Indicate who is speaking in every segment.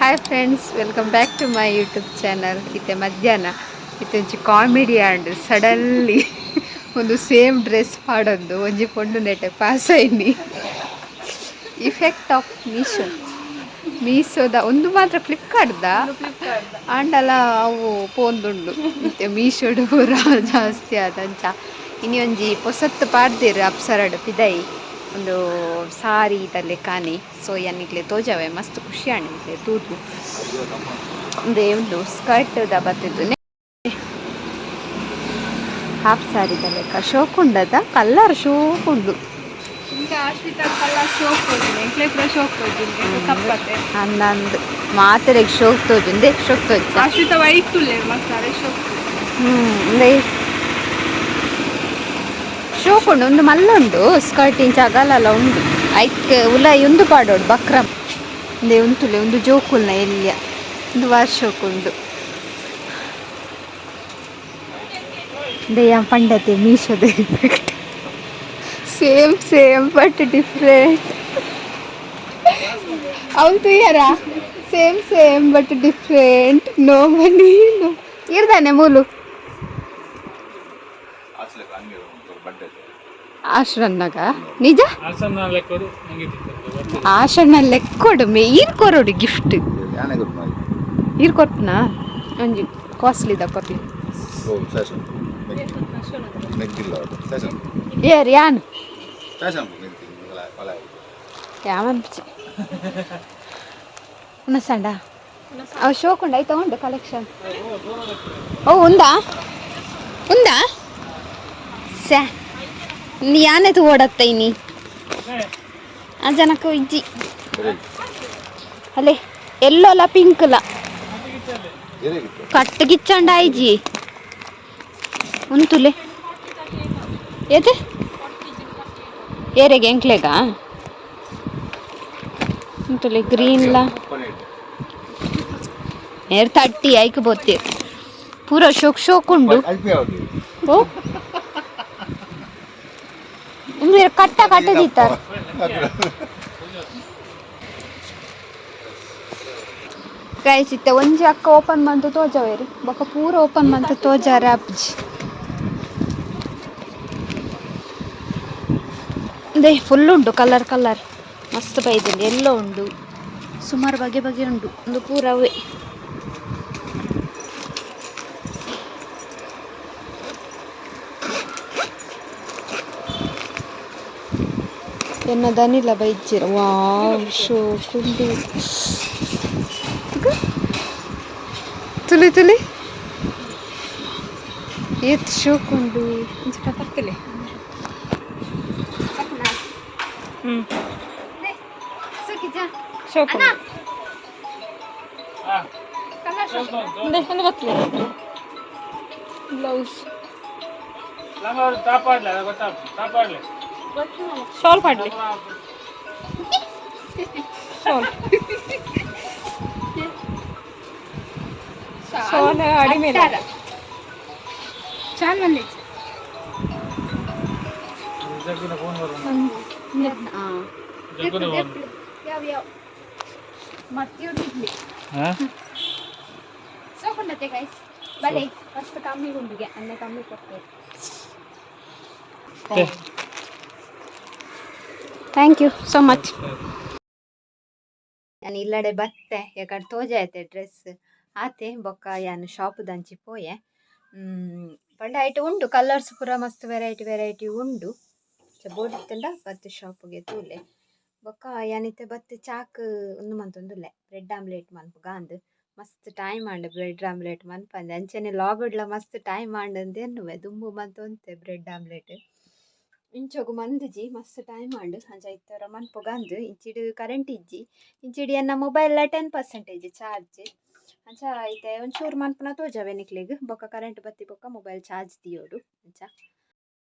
Speaker 1: Hi friends, welcome back to my YouTube channel. ಇತ್ತೆ ಮಧ್ಯಾಹ್ನ ಇತ್ತೊಂಚಿ ಕಾಮಿಡಿ ಆಂಡ್ ಸಡನ್ಲಿ ಒಂದು ಸೇಮ್ ಡ್ರೆಸ್ ಪಾಡೊಂದು ಒಂಜಿ ಪೊಂಡು ನೆಟ್ಟೆ ಪಾಸ್ ಆಯ್ನಿ. ಇಫೆಕ್ಟ್ ಆಫ್ ಮೀಶೋದ ಒಂದು ಮಾತ್ರ ಫ್ಲಿಪ್ಕಾರ್ಟ್ದ ಆಂಡಲ ಅವು ಪೋಂದುಂಡು ಇತ್ತೆ ಮೀಶೋಡು ಪೂರ ಜಾಸ್ತಿ ಆದಂಚ. ಇನಿ ಒಂಜಿ ಪೊಸತ್ತು ಪಾಡ್ದೆರ್ ಅಪ್ಸರಡ್ ಪಿದೈ ಒಂದು ಸಾರಿ ತಲೆ ಕಾನಿ ಸೊ ಎನ್ನಿಕ್ಲೆ ತೋಜಾವೆ ಮಸ್ತ್ ಖುಷಿ ಆಂಡ್ಲೆ ತೂತು ಒಂದೇ ಒಂದು ಸ್ಕರ್ಟ್ ದ ಬತ್ತಿದ್ದು ಹಾಫ್ ಸಾರಿ ತಲೆಕ ಶೋಕ್ ಉಂಡದ ಕಲ್ಲರ್ ಶೋಕ್ ಉಂಡು ಅಂದಂದು ಮಾತೆರೆಗ್ ಶೋಕ್ ತೋಜುಂದೆ ಶೋಕ್ ತೋಜ ಶೋಕ್ ಉಂಡು ಒಂದು ಮಲ್ಲುಂಡು ಸ್ಕರ್ಟಿನ್ ಚಗಲೆಲ್ಲ ಉಂಡು ಐಕ್ ಉಲಾಯಿ ಒಂದು ಪಾಡೋಡು ಬಕ್ರಮ್ ಇಂದೆ ಉಂತುಲೆ ಒಂದು ಜೋಕುಲ್ನ ಎಲ್ಯ ಒಂದು ವಾರ್ಶೋಕ್ ಉಂಡು ಇಂದೆ ಪಂಡತೆ ಮೀಶೋದ ಎಫೆಕ್ಟ್ ಸೇಮ್ ಬಟ್ ಡಿಫ್ರೆಂಟ್ ಅವನು ತುಯ್ಯಾರ same but different no money no ಇರ್ದಾನೆ ಮೂಲು ಆಶ್ರನ್ನಾಗ ನಿಜ ಆಶಣ್ಣ ಲೆಕ್ಕೊಡು ಈರ್ ಕೊರೋಡು ಗಿಫ್ಟ್ ಈರ್ ಕೊರ್ಪನಾ ಒಂಜಿ ಕಾಸ್ಟ್ಲಿದ ಕೊರ್ಲಿ ಏರ್ ಯಾನ್ ಯಾಮನ್ಪಿಚ್ಚಿ ಉನಸಂಡ ಅವ ಶೋಕುಂಡ ಆಯ್ತಾ ಉಂಡು ಕಲೆಕ್ಷನ್ ಓ ಉಂದಾ ಸ್ಯಾ ನೀ ಯಾನೆತು ಓಡತ್ತೈನಿ ಆ ಜನಕ್ಕೆ ಇಜ್ಜಿ ಅಲ್ಲೇ ಎಲ್ಲೋಲ ಪಿಂಕ್ಲ ಕಟ್ಟು ಗಿಚ್ಚಂಡ ಐಜಿ ಉಂತುಲೆ ಏತೆ ಏರೆಗೆ ಎಂಕ್ಲೆಗ ಉಂತುಲೆ ಗ್ರೀನ್ಲ ಏರ್ ತಟ್ಟಿ ಐಕ್ ಬೋತ್ತೆ ಪೂರ ಶೋಕ್ ಉಂಡು ಓ ಇಂದು ಕಟ್ಟ ದಿತ್ತಾರ ಗೈಸ್ ಇತ್ತೆ ಒಂಜಿ ಅಕ್ಕ ಓಪನ್ ಮಂತ್ ತೋಜವೇರು ಬೊಕ ಪೂರ ಓಪನ್ ಮಂತ್ ತೋಜಾರೆ ಅಪ್ಜಿ ಇಂದೆ ಫುಲ್ ಉಂಡು ಕಲರ್ ಮಸ್ತ್ ಬೈದಲ್ಲಿ ಎಲ್ಲ ಉಂಡು ಸುಮಾರು ಬಗೆ ಉಂಡು ಒಂದು ಪೂರವೇ ಎನ್ನದನಿಲ್ಲ ಬೈಜಿರ ವಾವ್ ಶೋಕುಂಡು ತುಲಿ ಏತ್ ಶೋಕುಂಡು ಬರ್ತಲೆ ಶೋಕುಂಡು ಬರ್ತಲೆ ಬ್ಲೌಸ್ ಶಾಲ್ ಪಾಡ್ಲಿ ಶಾಲ್ ಅಡಿ ಮೇಲೆ ಚಾಲ್ ಮಂದಿ ಸೋಕೊಂಡತೆ ಗೈಸ್ ಬಲೆ ಫಸ್ಟ್ ಕಮ್ಮಿ ಗುಂಡಿಗೆ ಅನ್ನೆ ಕಮ್ಮಿ ಕೊಡ್ತೇವೆ. Thank you so much. ನಾನು ಇಲ್ಲಡೆ ಬತ್ತೆ ಯಾಕಡೆ ತೋಜಾಯ್ತೆ ಡ್ರೆಸ್ ಆತೆ ಬೊಕ್ಕ ಯಾನು ಶಾಪ್ ದಂಚಿ ಪೋಯೆ ಪಂಡ ಐಟು ಉಂಡು ಕಲರ್ಸ್ ಪೂರ ಮಸ್ತ್ ವೆರೈಟಿ ಉಂಡು ಬೋಡಿತ್ತಂಡ ಬತ್ತು ಶಾಪ್ಗೆ ತೂಲೆ ಬೊಕ್ಕ ಯಾನಿತ್ತೆ ಬತ್ತು ಚಾಕ್ ಒಂದು ಮಂತೊಂದುಲ್ಲೆ ಬ್ರೆಡ್ ಆಮ್ಲೆಟ್ ಮನ್ಪುಗಾಂದ್ ಮಸ್ತ್ ಟೈಮ್ ಆಂಡ್ ಬ್ರೆಡ್ ಆಮ್ಲೆಟ್ ಮನ್ಪಂದೆ ಅಂಚನೆ ಲಾಗುಡ್ಲ ಮಸ್ತ್ ಟೈಮ್ ಆಂಡ್ ಎನ್ನುವೆ ದುಂಬು ಮಂತೊಂತೆ ಬ್ರೆಡ್ ಆಮ್ಲೆಟ್ ಇಂಚೋಗು ಮಂದಿಜಿ ಮಸ್ತ್ ಟೈಮ್ ಆಂಡ್ ಅಂಚ ಇತ್ತರ ಮನ್ಪುಗಾಂದ್ ಇಂಚಿಡು ಕರೆಂಟ್ ಇಜ್ಜಿ ಇಂಚಿಡು ಎನ್ನ ಮೊಬೈಲ್ 10% ಚಾರ್ಜ್ ಅಂಚ ಐತೆ ಒಂಚೂರು ಮನ್ಪುನ ತೋಜಾವೆನಿಕ್ಲೆಗ್ ಬೊಕ್ಕ ಕರೆಂಟ್ ಬತ್ತಿ ಬೊಕ್ಕ ಮೊಬೈಲ್ ಚಾರ್ಜ್ ದಿಯೋಡು ಅಂಚ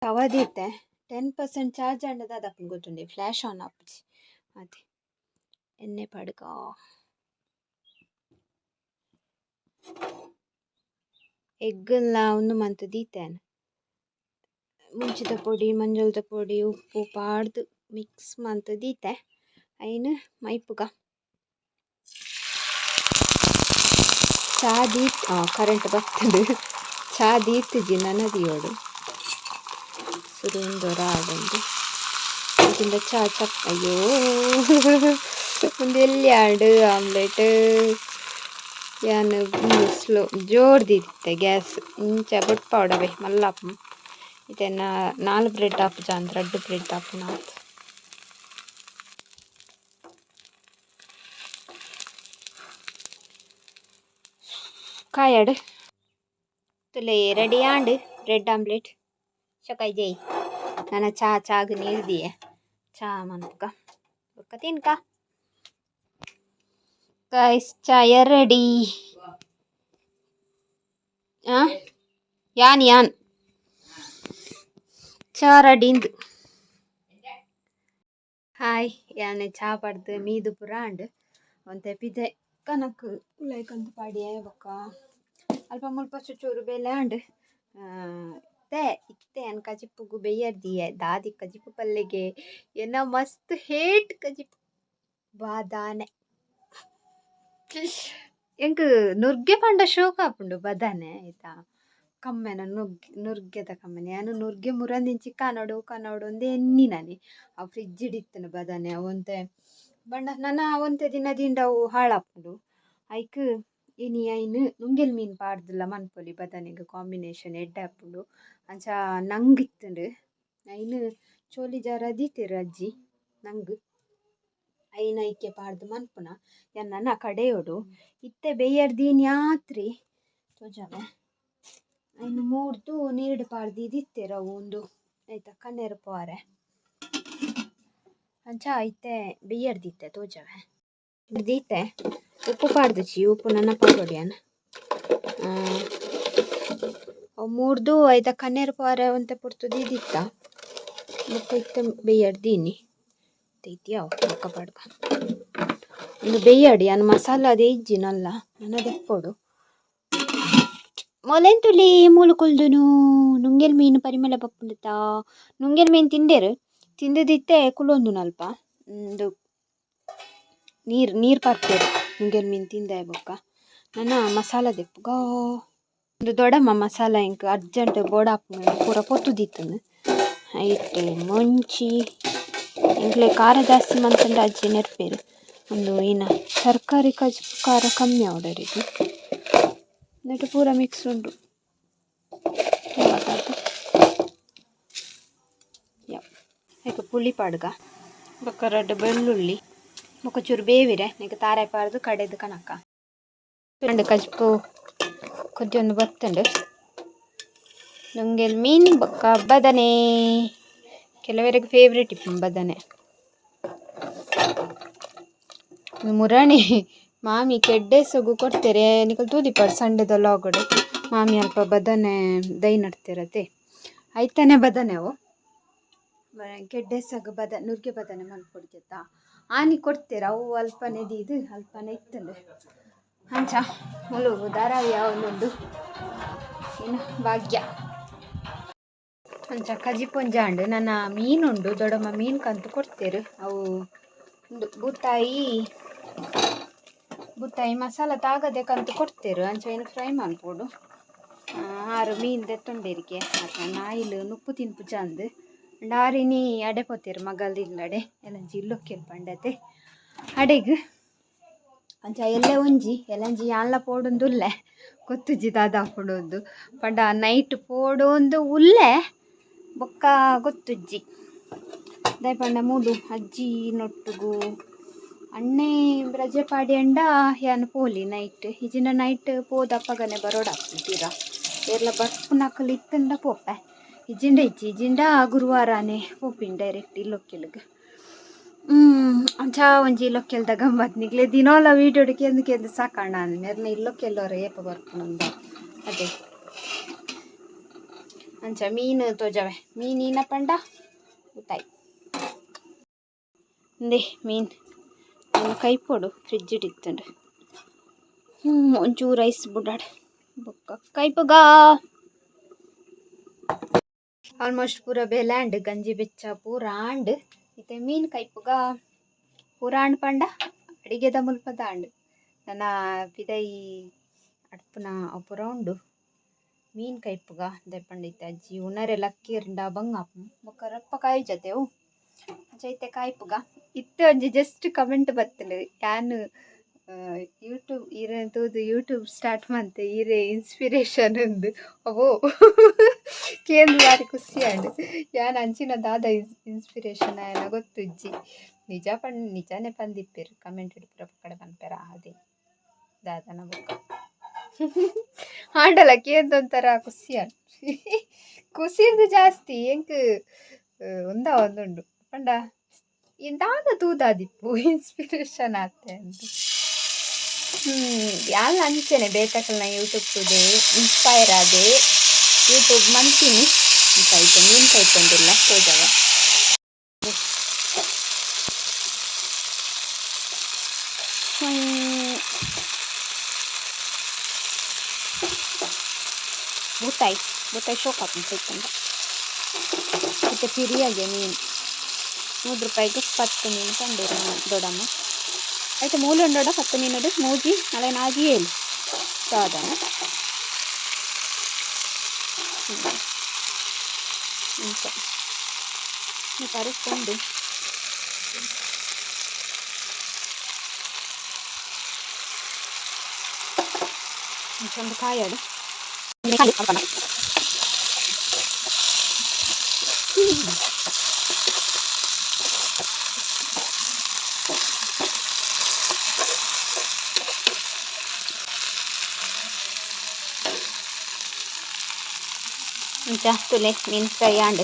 Speaker 1: ಅವದಿತ್ತೆ 10% ಚಾರ್ಜ್ ಆಂಡದ ಅದಪ್ಪು ಗೊತ್ತುಂಡೆ ಫ್ಲಾಶ್ ಆನ್ ಆಪುಜಿ ಅದೇ ಎಣ್ಣೆ ಪಡ್ಕ ಎಗ್ಗಲ್ಲ ಒಂದು ಮಂತ್ ದೀತೇನೆ ಮುಂಚಿದ ಪೊಡಿ ಮಂಜಳದ ಪೊಡಿ ಉಪ್ಪು ಪಾಡ್ದು ಮಿಕ್ಸ್ ಮಂತ್ ದೀತೆ ಐನು ಮೈಪುಗ ಚಾ ದೀತ್ ಕರೆಂಟ್ ಬರ್ತದೆ ಚಾ ದೀತಿಜಿ ನನದಿಯೋಡು ಸುರುಂದರ ಆಡಂದು ಇದರಿಂದ ಚಾ ಚಪ್ ಅಯ್ಯೋ ಒಂದು ಎಲ್ಲಿ ಆಡು ಆಮ್ಲೆಟ್ ಯಾನು ಸ್ಲೋ ಜೋರ್ದಿತ್ತೆ ಗ್ಯಾಸ್ ಇಂಚ ಬೊಟ್ಟು ಪೌಡವೆ ಮಲ್ಲಪ್ಪ ಇದನ್ನ 4 ಬ್ರೆಡ್ ಆಪು ಜಾನ್ 2 ಬ್ರೆಡ್ ಆಪು ನಾತ್ ಕಾಯಡ್ ತುಲೆ ರೆಡಿ ಆಂಡ್ ಬ್ರೆಡ್ ಆಮ್ಲೆಟ್ ಶಕಾಯ್ ಜೈ ನನ್ನ ಚಾಗ್ ನೀರ್ದಿಯೆ ಚಾ ಮನ್ಪುಗ ಬೊಕ್ಕ ತಿನ್ಕ ಗೈಸ್ ಚಾಯ ರೆಡಿ ಯಾನ್ ಚಾ ರೆಡಿಂದು ಹಾಯ್ ಯಾನೆ ಚಾ ಪಡ್ದು ಮೀದು ಪುರಾಂಡ್ ಒಂತೆ ಪಿದೆ ಕನಕ್ ಉಲೈಕಂತ ಪಾಡಿಯೆ ಬೊಕ್ಕ ಅಲ್ಪ ಮುಲ್ಪ ಚೂರು ಬೇಲೆ ಆಂಡ್ ಇತ್ತೆ ಅನ್ ಕಜಿಪ್ಪುಗು ಬೇಯರ್ದಿಯೆ ದಾದಿ ಕಜಿಪ್ಪು ಪಲ್ಲೆಗೆ ಎನ್ನ ಮಸ್ತ್ ಹೇಟ್ ಕಜಿಪ್ಪು ಬಾದಾನೆ ಎಂಕ್ ನುರ್ಗೆ ಪಂಡ ಶೋಕ ಆಪುಂಡು ಬದಾನೆ ಆಯ್ತಾ ಕಮ್ಮೆನ ನುರ್ಗೆದ ಕಮ್ಮೆನೆ ನಾನು ನುರ್ಗೆ ಮುರಂದಿಂಚಿ ಕನೋಡು ಒಂದೇ ಎನ್ನಿನನೆ ಆ ಫ್ರಿಜ್ ಇಡಿತ್ತನ ಬದಾನೆ ಅವಂತೆ ಬಣ್ಣ ನನ್ನ ಅವಂತೆ ದಿನದಿಂದ ಅವು ಹಾಳಾಪುಂಡು ಐಕ್ ಇನಿ ಐನು ನುಂಗೆಲ್ ಮೀನು ಪಾಡ್ದಿಲ್ಲ ಮನ್ಪೊಲಿ ಬದಾನೆಗ್ ಕಾಂಬಿನೇಷನ್ ಎಡ್ಡೆ ಆಪುಂಡು ಅಂಚ ನಂಗಿತ್ತಂಡು ಐನು ಚೋಲಿ ಜರ ದೀತೆರ್ ಅಜ್ಜಿ ನಂಗ್ ಐನ ಐಕೆ ಪಾಡ್ದು ಮನ್ಪುನ ನನ್ನ ಕಡೆಯೋಡು ಇತ್ತೆ ಬೇಯರ್ದೀನಿ ಆತ್ರಿ ತೋಜಾವೆ ಐನು ಮೂರ್ದು ನೀರ್ಡ್ ಪಾಡ್ದು ಇದಿತ್ತೆರ್ ಅವು ಒಂದು ಆಯ್ತಾ ಕಣ್ಣೆರ್ ಪಾರೆ ಅಂಚ ಐತೆ ಬೇಯರ್ದಿತ್ತೆ ತೋಜಾವೆ ದೀತೆ ಉಪ್ಪು ಪಾಡ್ದುಚಿ ಉಪ್ಪು ನನ್ನ ಪಾಡೊಡಿಯನ್ ಅವು ಮೂರ್ದು ಐತ ಕಣ್ಣೆರ್ ಪಾರೆ ಒಂತೆ ಪುರ್ತು ದೀದಿತ್ತ ಬೊಕ್ಕ ಇತ್ತೆ ಬೇಯರ್ದೀನಿ ತೈತಿಯಾವ ಬೊಕ್ಕ ಪಾಡ್ಗ ಒಂದು ಬೇಯಡಿ ಅನ್ ಮಸಾಲ ಅದೇ ಇಜ್ಜಿನಲ್ಲ ನನ್ನದೆಪ್ಪೊಡು ಮೊಲೆಂತುಲಿ ಮೂಳುಕೊಲ್ದುನು ನುಂಗೆಲ್ ಮೀನು ಪರಿಮಳ ಬಪ್ಪುಂಡುತ್ತ ನುಂಗೆಲ್ ಮೀನು ತಿಂದಿದ್ದಿತ್ತೆ ಕುಲೊಂದು ನಲ್ಪ ಒಂದು ನೀರ್ ಪಾಡ್ತೇರು ನುಂಗೆಲ್ ಮೀನು ತಿಂದೆ ಬೊಕ್ಕ ನನ್ನ ಮಸಾಲ ದೆಪ್ಪುಗ ಒಂದು ದೊಡಮ್ಮ ಮಸಾಲ ಇಂಕ್ ಅರ್ಜೆಂಟ್ ಬೋಡಾಪು ಪೂರ ಪೊತ್ತುದಿತ್ತನು ಐಟ್ ಮುಂಚಿ ಇಂಕ್ಲೆ ಖಾರ ಜಾಸ್ತಿ ಮಂತಂಡ ಅಜ್ಜಿ ನೆರ್ಪೇರು ಒಂದು ಏನ ತರಕಾರಿ ಖಾರ ಕಮ್ಮಿ ಆವಡರಿಗೆ ನೆಟ್ಟು ಪೂರ ಮಿಕ್ಸ್ ಉಂಡು ಈಗ ಪುಳಿ ಪಾಡ್ಗ ಬೊಕ್ಕ 2 ಬೆಳ್ಳುಳ್ಳಿ ಬೊಕ್ಕ ಚೂರು ಬೇವಿರೆ ನಿಗ ತಾರಾಯಿ ಪಾಡ್ದು ಕಡೆದು ಕನಕ ಕಜ್ಪು ಕೊಜ್ಜೊಂದು ಬತ್ತಂಡು ನುಂಗೆಲ್ ಮೀನು ಬೊಕ್ಕ ಬದನೆ ಕೆಲವರಿಗೆ ಫೇವ್ರೇಟ್ ಇಪ್ಪು ಬದನೆ ಮುರಾಣಿ ಮಾಮಿ ಕೆಡ್ಡೆ ಸೊಗು ಕೊಡ್ತೇರೆ ನಿಕಲ್ ತೂದಿಪಾಡು ಸಂಡೆದ ಲಾಗಡು ಮಾಮಿ ಅಲ್ಪ ಬದನೆ ದೈ ನಡ್ತಿರತ್ತೆ ಐತಾನೆ ಬದನೆ ಅವು ಕೆಡ್ಡೆ ಸೊಗು ನುರ್ಗೆ ಬದನೆ ಮಲ್ಪೊಡ್ಜತ್ತ ಆನಿ ಕೊಡ್ತೇರ ಅವು ಅಲ್ಪನೆ ದೀದು ಅಲ್ಪನೆ ಇತ್ತಂಡು ಅಂಚ ಮುಳುಗು ಧಾರಾವಿ ಅವನೊಂದು ಏನು ಭಾಗ್ಯ ಅಂಚ ಕಜಿಪೊಂಜಾಂಡ್ ನನ್ನ ಮೀನುಂಡು ದೊಡ್ಡಮ್ಮ ಮೀನು ಕಂತು ಕೊಡ್ತೇರು ಅವು ಒಂದು ಬುತ್ತಾಯಿ ಮಸಾಲ ತಾಗದೆ ಕಂತು ಕೊಡ್ತೇರು ಅಂಚ ಏನು ಫ್ರೈ ಮಾಡ್ಬೋದು 6 ಮೀನು ದೆತ್ತೊಂಡೇರಿಗೆ ಮತ್ತು ನಾಯಿಲು ನುಪ್ಪು ತಿನ್ಪು ಚಂದ್ ಆರಿನಿ ಅಡೆ ಪೋತೇರು ಮಗಲ್ದಿಲ್ಲಡೆ ಎಲಂಜಿ ಇಲ್ಲೊಕ್ಕೆಲ್ ಪಂಡತೆ ಅಡೆಗ್ ಅಂಚ ಎಲ್ಲೆ ಒಂಜಿ ಎಲಂಜಿ ಯಾನ್ಲ ಪೋಡೊಂದು ಉಲ್ಲೆ ಗೊತ್ತುಜ್ಜಿ ದಾದ ಪೋಡೊಂದು ಪಂಡ ನೈಟ್ ಪೋಡೊಂದು ಉಲ್ಲೆ ಬೊಕ್ಕ ಗೊತ್ತುಜ್ಜಿ ದಾಯ್ ಪಂಡ ಮೂಲು ಅಜ್ಜಿ ನೊಟ್ಟುಗು ಅಣ್ಣೆ ರಜೆ ಪಾಡಿ ಅಂಡ ಯಾನ್ ಪೋಲಿ ನೈಟ್ ಇಜಿನ ನೈಟ್ ಪೋದಪ್ಪಗನೆ ಬರೋಡಾಗ್ತೀರ ಎಲ್ಲ ಬರ್ಪುನಕಲು ಇತ್ತಂಡ ಪೋಪೆ ಇಜಿಂಡ ಗುರುವಾರನೇ ಪೋಪಿನ್ ಡೈರೆಕ್ಟ್ ಇಲ್ಲೊಕ್ಕೆಲ್ಗೆ ಅಂಚ ಒಂಜಿ ಇಲ್ಲೊಕ್ಕೆಲ್ದ ಗಮ್ಮತ್ ನಿಕ್ಲೆ ದಿನೋಲ ವೀಡಿಯೋಡು ಕೆಂದು ಸಾಕಣ್ಣ ನೆರ್ನ ಇಲ್ಲೊಕ್ಕೆಲ್ಲೋರ ಏಪ ಬರ್ಪುನಂದ ಅದೇ ಅಂಚ ಮೀನು ತೋಜವೆ ಮೀನಿನ ಪಂಡ ಊತಾಯಿ ಇಂದೇ ಮೀನು ಕೈಪೊಡು ಫ್ರಿಜ್ ಇಟ್ಟಿತ್ತಂಡು ಒಂಚೂರು ರೈಸ್ ಬುಡಾಡ್ ಬೊಕ್ಕ ಕೈಪುಗ ಆಲ್ಮೋಸ್ಟ್ ಪೂರ ಬೇಲ್ಯಾಂಡ್ ಗಂಜಿ ಬೆಚ್ಚ ಪೂರ ಆಂಡ್ ಇತ್ತೆ ಮೀನು ಕೈಪುಗ ಪೂರ ಆಂಡ್ ಪಂಡ ಅಡಿಗೆದ ಮುಲ್ಪದ ಆಂಡ್ ನನ್ನ ಪಿದೈ ಅಡ್ಪುನ ಪೂರ ಉಂಡು ಮೀನು ಕೈಪುಗ ದೆಪ್ಪಂಡಿತ್ತೆ ಅಜ್ಜಿ ಉನರೆ ಲಕ್ಕಿರ್ಂಡ ಬಂಗಾಪು ಬೊಕ ರಪ್ಪ ಕಾಯಿ ಜತೆವು ಜೈತೆ ಕಾಯ್ಪುಗ ಇತ್ತೆ ಒಂಜಿ ಜಸ್ಟ್ ಕಮೆಂಟ್ ಬತ್ತಲೆ ಯಾನ್ ಯೂಟ್ಯೂಬ್ ಈರೆ ತೂದು ಯೂಟ್ಯೂಬ್ ಸ್ಟಾರ್ಟ್ ಮಂತೆ ಈರೆ ಇನ್ಸ್ಪಿರೇಷನ್ ಉಂದು ಅವೋ ಕೇಂದು ಬಾರಿ ಖುಷಿ ಆಂಡ್ ಯಾನ್ ಅಂಚಿನ ದಾದ ಇನ್ಸ್ಪಿರೇಷನ್ ಆಯನ ಗೊತ್ತಿಜ್ಜಿ ನಿಜಾನೇ ಪಂದಿಪ್ಪೆರ್ ಕಮೆಂಟ್ ಪೂರ ಪಕ್ಕಡೆ ಪನ್ಪೆರ ಅದೇ ದಾದನ ಬೊಕ್ಕ ಆಂಡಲ ಕೇಂದೊಂಥರ ಖುಷಿ ಆಂಡ್ ಖುಷಿರ್ದು ಜಾಸ್ತಿ ಎಂಕ್ ಒಂದ ಒಂದುಂಡು ಪಂಡ ಇಂದಾದ ತೂದಾದಿಪ್ಪು ಇನ್ಸ್ಪಿರೇಷನ್ ಆತೆ ಅಂತ ಯಾಲ್ ಅಂಚೆನೆ ಬೇತಕಲ್ನ ಯೂಟ್ಯೂಬ್ ತುದೆ ಇನ್ಸ್ಪೈರ್ ಆದೆ ಯೂಟ್ಯೂಬ್ ಮಂತೀನಿ ಕೈತೆ ಮೀನು ಕೈತೊಂದಿಲ್ಲ ತೋಜವ ಬೂತಾಯಿ ಶೋಕಾಪು ಕೈತಂದ ಮತ್ತೆ ಪಿರಿಯಾಗೆ ಮೀನು 3 ರೂಪಾಯಿಗೆ 10 ಮೀನು ತಂಡೇರು ದೊಡಮ್ಮ అయితే మూలు ఉండడ 10 ಮೀನದು ಮೂಜಿ ಅಲೆ ನಾಜಿ ಏಳು ಸಾಧನ ఇంకా కరుస్తుంది కొంచెం కాయాడు ತುಲೆ ಮೀನು ಫ್ರೈ ಆಂಡ್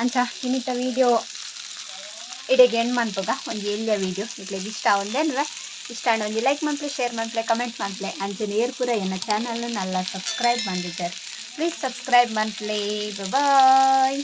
Speaker 1: ಅಂಚ ಇನ್ನಿತ ವೀಡಿಯೋ ಇಡೆಗೆ ಎಂಡ್ ಮನ್ಪುಗ ಒಂಜಿ ಎಲ್ಲಿಯ ವೀಡಿಯೋ ಇಟ್ಲೆಗ್ ಇಷ್ಟ ಆವಂದೇನ್ರ ಇಷ್ಟ ಆಂಡ್ ಒಂಜಿ ಲೈಕ್ ಮನ್ಪ್ಲೆ ಶೇರ್ ಮನ್ಪ್ಲೆ ಕಮೆಂಟ್ ಮನ್ಪ್ಲೆ ಅಂಚನೆ ಏರ್ ಪೂರ ಎನ್ನ channel Nalla subscribe ಮಂದಿದ್ದಾರೆ please subscribe ಮನ್ಪ್ಲೆ bye.